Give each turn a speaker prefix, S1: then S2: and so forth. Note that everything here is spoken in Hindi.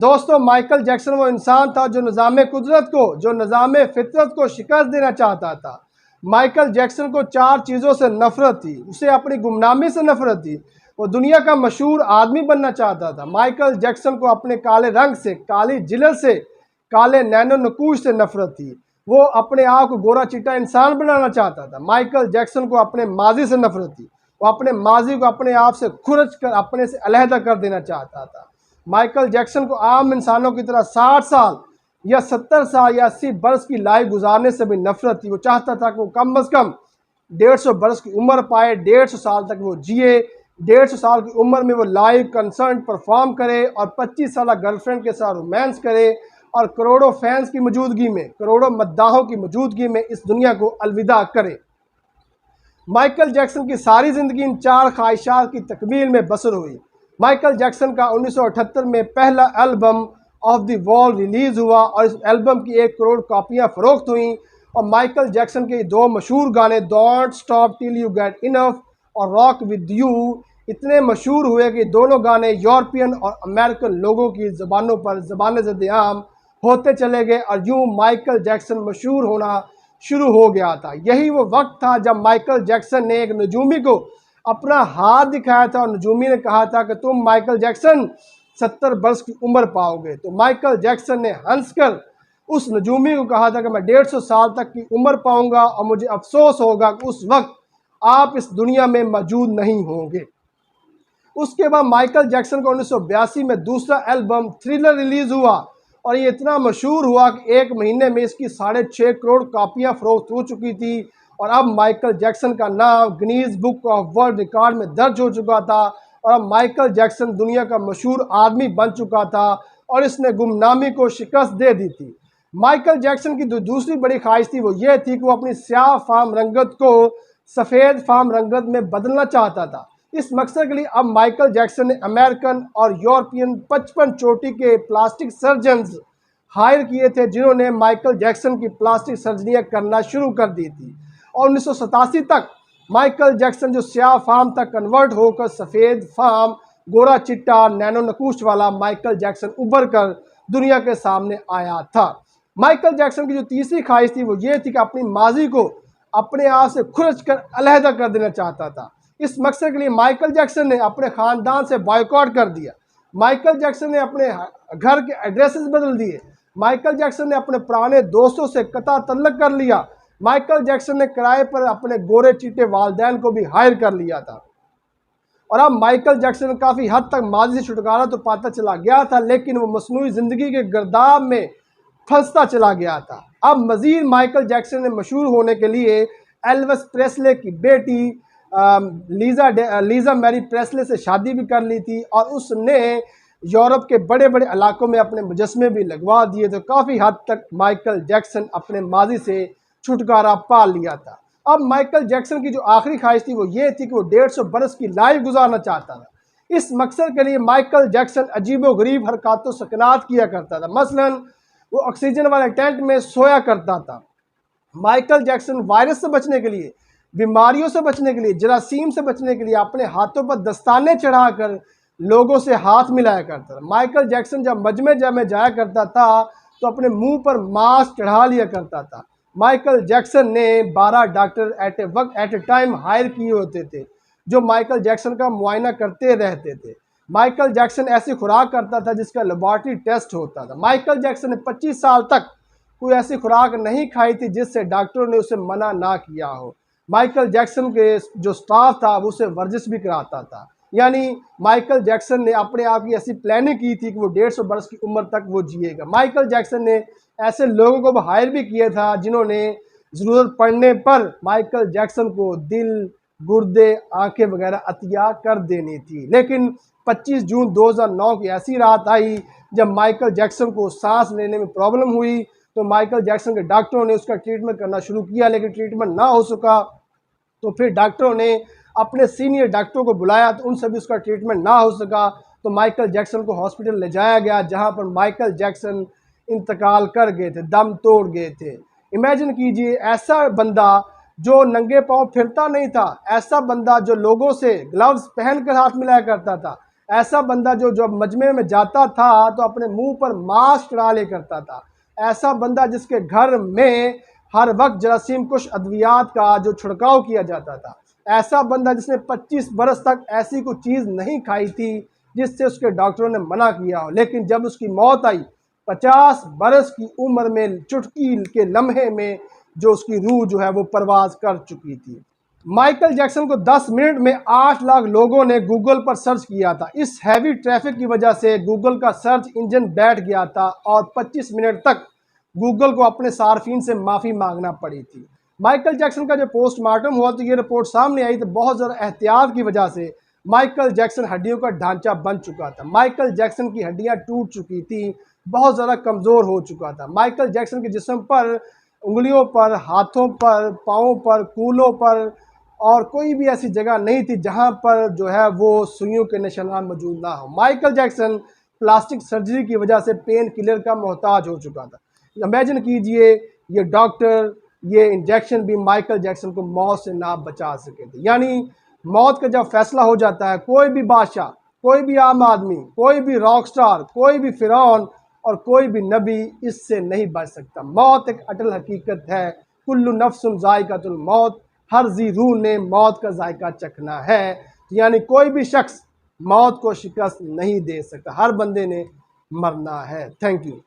S1: दोस्तों, माइकल जैक्सन वो इंसान था जो निज़ाम फितरत को शिकस्त देना चाहता था। माइकल जैक्सन को चार चीज़ों से नफरत थी। उसे अपनी गुमनामी से नफरत थी। वो दुनिया का मशहूर आदमी बनना चाहता था। माइकल जैक्सन को अपने काले रंग से, काली जिलद से, काले नैनो नकूश से नफरत थी। वो अपने आप को गोरा चिट्टा इंसान बनाना चाहता था। माइकल जैक्सन को अपने माजी से नफरत थी। वो अपने माजी को अपने आप से खुरच कर अपने से अलहदा कर देना चाहता था। माइकल जैक्सन को आम इंसानों की तरह 60 साल या 70 साल या 80 बरस की लाइफ गुजारने से भी नफरत थी। वो चाहता था कि वो कम अज़ कम 150 बरस की उम्र पाए, 150 साल तक वो जिए, 150 साल की उम्र में वो लाइव कंसर्ट परफॉर्म करे और 25 साल गर्लफ्रेंड के साथ रोमांस करे और करोड़ों फैंस की मौजूदगी में, करोड़ों मद्दाहों की मौजूदगी में इस दुनिया को अलविदा करे। माइकल जैक्सन की सारी ज़िंदगी इन चार ख्वाहिशात की तकमील में बसर हुई। माइकल जैक्सन का 1978 में पहला album of the wall release हुआ और इस एल्बम की 1 करोड़ कॉपियाँ फ़रोख्त हुईं। और माइकल जैक्सन के दो मशहूर गाने don't stop till you get enough और रॉक विद यू इतने मशहूर हुए कि दोनों गाने यूरोपियन और अमेरिकन लोगों की ज़बानों पर ज़बान ज़द-ए-आम होते चले गए और यूँ माइकल जैक्सन मशहूर होना शुरू हो गया था। यही वो वक्त था जब माइकल जैक्सन ने एक नजूमी को अपना हाथ दिखाया था और नजूमी ने कहा था कि तुम माइकल जैक्सन 70 बरस की उम्र पाओगे। तो माइकल जैक्सन ने हंसकर उस नजूमी को कहा था कि मैं 150 साल तक की उम्र पाऊंगा और मुझे अफसोस होगा कि उस वक्त आप इस दुनिया में मौजूद नहीं होंगे। उसके बाद माइकल जैक्सन को 1982 में दूसरा एल्बम थ्रिलर रिलीज़ हुआ और ये इतना मशहूर हुआ कि 1 महीने में इसकी 6.5 करोड़ कापियाँ फ़रोख्त हो चुकी थी और अब माइकल जैक्सन का नाम Guinness book of world record में दर्ज हो चुका था और अब माइकल जैक्सन दुनिया का मशहूर आदमी बन चुका था और इसने गुमनामी को शिकस्त दे दी थी। माइकल जैक्सन की दूसरी बड़ी ख्वाहिश थी वो ये थी कि वो अपनी स्याह फाम रंगत को सफ़ेद फाम रंगत में बदलना चाहता था। इस मकसद के लिए अब माइकल जैक्सन ने अमेरिकन और यूरोपियन 55 चोटी के प्लास्टिक सर्जन्स हायर किए थे जिन्होंने माइकल जैक्सन की प्लास्टिक सर्जरियाँ करना शुरू कर दी थी और 1987 तक माइकल जैक्सन जो स्याह फाम तक कन्वर्ट होकर सफ़ेद फाम गोरा चिट्टा नैनो नकूश वाला माइकल जैक्सन उभर कर दुनिया के सामने आया था। माइकल जैक्सन की जो तीसरी ख्वाहिश थी वो ये थी कि अपनी माजी को अपने आप से खुरच कर अलहदा कर देना चाहता था। इस मकसद के लिए माइकल जैक्सन ने अपने ख़ानदान से बॉयकॉट कर दिया। माइकल जैक्सन ने अपने घर के एड्रेसेस बदल दिए। माइकल जैक्सन ने अपने पुराने दोस्तों से कता तल्लक कर लिया। माइकल जैक्सन ने किराए पर अपने गोरे चीटे वालदैन को भी हायर कर लिया था और अब माइकल जैक्सन काफ़ी हद तक माजी से छुटकारा तो पाता चला गया था, लेकिन वो मसनूई ज़िंदगी के गर्दाब में फंसता चला गया था। अब मज़ीद माइकल जैक्सन ने मशहूर होने के लिए एल्विस प्रेस्ले की बेटी लीज़ा मैरी प्रेस्ले से शादी भी कर ली थी और उसने यूरोप के बड़े बड़े इलाकों में अपने मुजस्मे भी लगवा दिए। तो काफ़ी हद तक माइकल जैक्सन अपने माजी से छुटकारा पा लिया था। अब माइकल जैक्सन की जो आखिरी ख्वाहिश थी वो ये थी कि वो 150 बरस की लाइफ गुजारना चाहता था। इस मकसद के लिए माइकल जैक्सन अजीबो गरीब हरकत सकनात किया करता था। मसलन वो ऑक्सीजन वाले टेंट में सोया करता था। माइकल जैक्सन वायरस से बचने के लिए, बीमारियों से बचने के लिए, जरासीम से बचने के लिए अपने हाथों पर दस्ताने चढ़ाकर लोगों से हाथ मिलाया करता था। माइकल जैक्सन जब मजमे में जाया करता था तो अपने मुंह पर मास्क चढ़ा लिया करता था। माइकल जैक्सन ने 12 doctor at a time hire किए होते थे जो माइकल जैक्सन का मुआयना करते रहते थे। माइकल जैक्सन ऐसी खुराक करता था जिसका लेबॉर्ट्री टेस्ट होता था। माइकल जैक्सन ने 25 साल तक कोई ऐसी खुराक नहीं खाई थी जिससे डॉक्टरों ने उसे मना ना किया हो। माइकल जैक्सन के जो स्टाफ था वो उसे वर्जिश भी कराता था। यानी माइकल जैक्सन ने अपने आप की ऐसी प्लानिंग की थी कि वो 150 बरस की उम्र तक वो जिएगा। माइकल जैक्सन ने ऐसे लोगों को हायर भी किया था जिन्होंने ज़रूरत पड़ने पर माइकल जैक्सन को दिल, गुर्दे, आंखें वगैरह अतिया कर देनी थी। लेकिन 25 जून 2009 की ऐसी रात आई जब माइकल जैक्सन को सांस लेने में प्रॉब्लम हुई तो माइकल जैक्सन के डॉक्टरों ने उसका ट्रीटमेंट करना शुरू किया, लेकिन ट्रीटमेंट ना हो सका। तो फिर डॉक्टरों ने अपने सीनियर डॉक्टरों को बुलाया तो उनसे भी उसका ट्रीटमेंट ना हो सका। तो माइकल जैक्सन को हॉस्पिटल ले जाया गया जहां पर माइकल जैक्सन इंतकाल कर गए थे, दम तोड़ गए थे। इमेजिन कीजिए, ऐसा बंदा जो नंगे पाँव फिरता नहीं था, ऐसा बंदा जो लोगों से ग्लव्स पहन कर हाथ मिलाया करता था, ऐसा बंदा जो जब मजमे में जाता था तो अपने मुंह पर मास्क डाले करता था। ऐसा बंदा जिसके घर में हर वक्त जरासीम कुछ अद्वियात का जो छिड़काव किया जाता था। ऐसा बंदा जिसने 25 बरस तक ऐसी कोई चीज़ नहीं खाई थी जिससे उसके डॉक्टरों ने मना किया हो, लेकिन जब उसकी मौत आई 50 बरस की उम्र में, चुटकी के लम्हे में जो उसकी रूह जो है वो परवाज कर चुकी थी। माइकल जैक्सन को 10 मिनट में 8 लाख लोगों ने गूगल पर सर्च किया था। इस हैवी ट्रैफिक की वजह से गूगल का सर्च इंजन बैठ गया था और 25 मिनट तक गूगल को अपने सार्फिन से माफ़ी मांगना पड़ी थी। माइकल जैक्सन का जो पोस्टमार्टम हुआ तो ये रिपोर्ट सामने आई तो बहुत ज़्यादा एहतियात की वजह से माइकल जैक्सन हड्डियों का ढांचा बन चुका था। माइकल जैक्सन की हड्डियां टूट चुकी थी, बहुत ज़्यादा कमज़ोर हो चुका था। माइकल जैक्सन के जिस्म पर, उंगलियों पर, हाथों पर, पाँवों पर, कूलों पर और कोई भी ऐसी जगह नहीं थी जहां पर जो है वो सुइयों के निशान मौजूद ना हो। माइकल जैक्सन प्लास्टिक सर्जरी की वजह से पेन किलर का मोहताज हो चुका था। इमेजिन कीजिए ये डॉक्टर, ये इंजेक्शन भी माइकल जैक्सन को मौत से ना बचा सके थे। यानी मौत का जब फैसला हो जाता है, कोई भी बादशाह, कोई भी आम आदमी, कोई भी रॉक स्टार, कोई भी फिरौन और कोई भी नबी इससे नहीं बच सकता। मौत एक अटल हकीकत है। कुल्लु नफ्सुन जायकातुल मौत, हर जी रूह ने मौत का जायका चखना है। यानी कोई भी शख्स मौत को शिकस्त नहीं दे सकता, हर बंदे ने मरना है। Thank you.